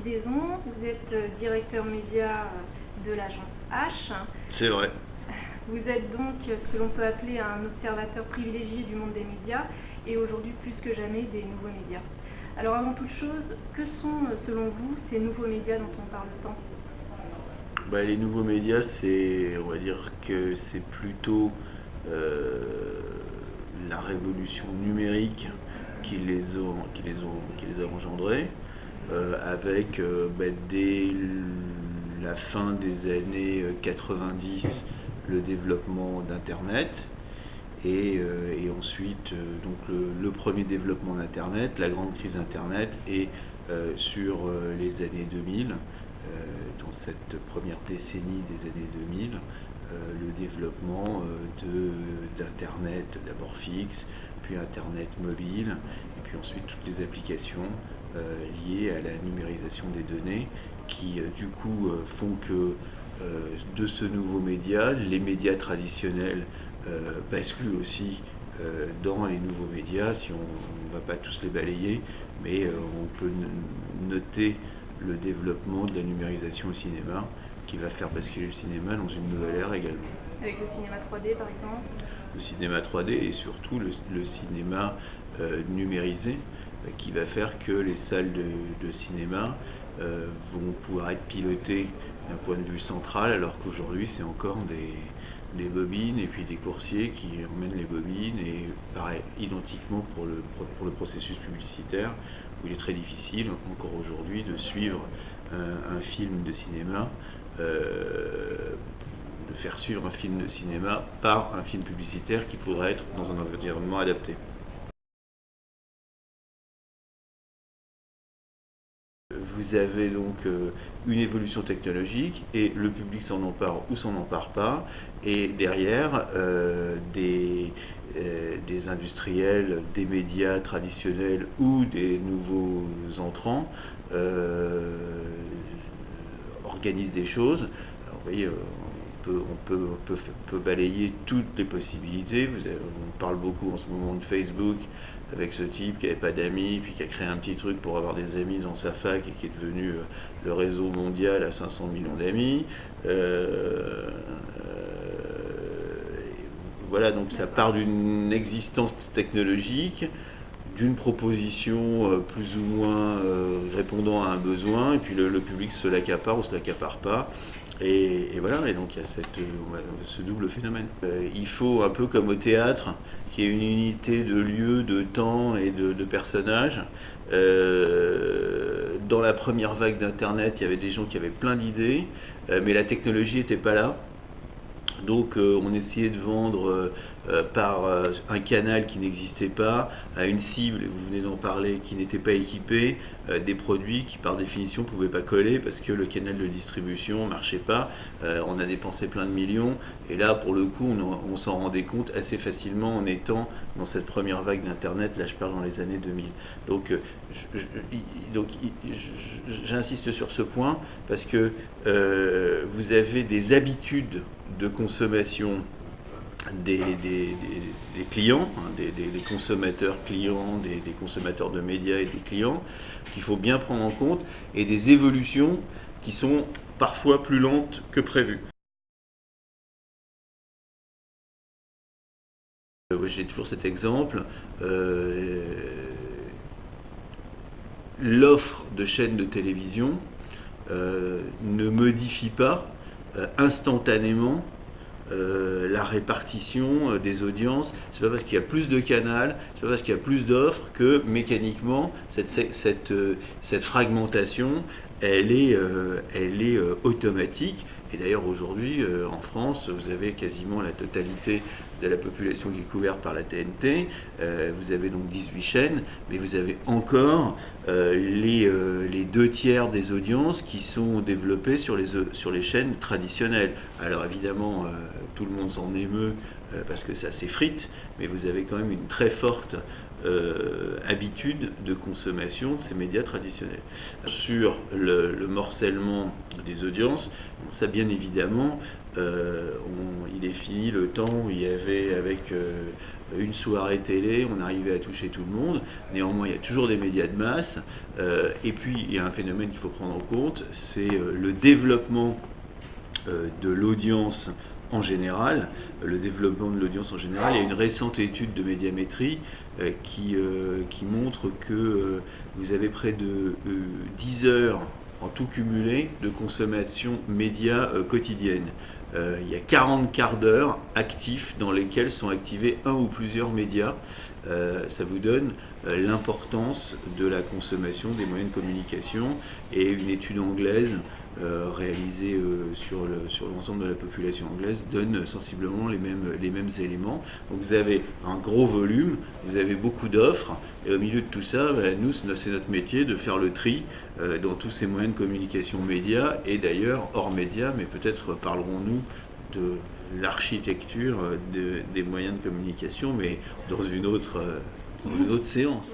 Deson, vous êtes directeur média de l'agence H. C'est vrai. Vous êtes donc ce que l'on peut appeler un observateur privilégié du monde des médias et aujourd'hui plus que jamais des nouveaux médias. Alors avant toute chose, que sont selon vous ces nouveaux médias dont on parle tant? Les nouveaux médias, on va dire que c'est plutôt la révolution numérique qui les a engendrés, avec dès la fin des années 90 le développement d'Internet et ensuite donc le premier développement d'Internet, la grande crise d'Internet et sur les années 2000, dans cette première décennie des années 2000, le développement d'Internet d'abord fixe, puis Internet mobile, et puis ensuite toutes les applications liées à la numérisation des données qui du coup font que de ce nouveau média, les médias traditionnels basculent aussi dans les nouveaux médias. Si on ne va pas tous les balayer, mais on peut noter le développement de la numérisation au cinéma qui va faire basculer le cinéma dans une nouvelle ère également. Avec le cinéma 3D par exemple? Le cinéma 3D et surtout le cinéma numérisé qui va faire que les salles de cinéma vont pouvoir être pilotées d'un point de vue central, alors qu'aujourd'hui c'est encore des bobines et puis des coursiers qui emmènent les bobines, et pareil identiquement pour le processus publicitaire où il est très difficile encore aujourd'hui de suivre un film de cinéma, de faire suivre un film de cinéma par un film publicitaire qui pourrait être dans un environnement adapté. Vous avez donc une évolution technologique et le public s'en empare ou s'en empare pas, et derrière des industriels, des médias traditionnels ou des nouveaux entrants organisent des choses. Alors, vous voyez, on peut balayer toutes les possibilités. On parle beaucoup en ce moment de Facebook, avec ce type qui n'avait pas d'amis, puis qui a créé un petit truc pour avoir des amis dans sa fac et qui est devenu le réseau mondial à 500 millions d'amis. Voilà, donc ça part d'une existence technologique, d'une proposition plus ou moins répondant à un besoin, et puis le public se l'accapare ou se l'accapare pas. Et voilà, et donc il y a ce double phénomène. Il faut, un peu comme au théâtre, qu'il y ait une unité de lieu, de temps et de personnages. Dans la première vague d'Internet, il y avait des gens qui avaient plein d'idées, mais la technologie n'était pas là. Donc on essayait de vendre par un canal qui n'existait pas, à une cible, vous venez d'en parler, qui n'était pas équipée, des produits qui par définition ne pouvaient pas coller parce que le canal de distribution ne marchait pas. On a dépensé plein de millions, et là pour le coup on s'en rendait compte assez facilement en étant dans cette première vague d'Internet. Là je parle dans les années 2000. Donc j'insiste sur ce point parce que vous avez des habitudes de consommation des clients, des consommateurs clients, des consommateurs de médias et des clients, qu'il faut bien prendre en compte, et des évolutions qui sont parfois plus lentes que prévu. J'ai toujours cet exemple. L'offre de chaînes de télévision ne modifie pas instantanément la répartition des audiences. C'est pas parce qu'il y a plus de canaux, c'est pas parce qu'il y a plus d'offres que mécaniquement cette fragmentation elle est automatique. Et d'ailleurs aujourd'hui en France vous avez quasiment la totalité de la population qui est couverte par la TNT, vous avez donc 18 chaînes, mais vous avez encore les 2/3 des audiences qui sont développées sur les chaînes traditionnelles. Alors évidemment tout le monde s'en émeut parce que ça s'effrite, mais vous avez quand même une très forte habitudes de consommation de ces médias traditionnels. Sur le morcellement des audiences, ça bien évidemment, il est fini le temps où il y avait avec une soirée télé, on arrivait à toucher tout le monde. Néanmoins, il y a toujours des médias de masse. Et puis, il y a un phénomène qu'il faut prendre en compte, c'est le développement de l'audience en général. Le développement de l'audience en général, il y a une récente étude de Médiamétrie qui montre que vous avez près de 10 heures en tout cumulé de consommation média quotidienne. Il y a 40 quarts d'heure actifs dans lesquels sont activés un ou plusieurs médias. Ça vous donne l'importance de la consommation des moyens de communication, et une étude anglaise réalisée sur l'ensemble de la population anglaise donne sensiblement les mêmes éléments. Donc vous avez un gros volume, vous avez beaucoup d'offres, et au milieu de tout ça, nous, c'est notre métier de faire le tri dans tous ces moyens de communication médias, et d'ailleurs hors médias, mais peut-être parlerons-nous de l'architecture des moyens de communication, mais dans une autre séance.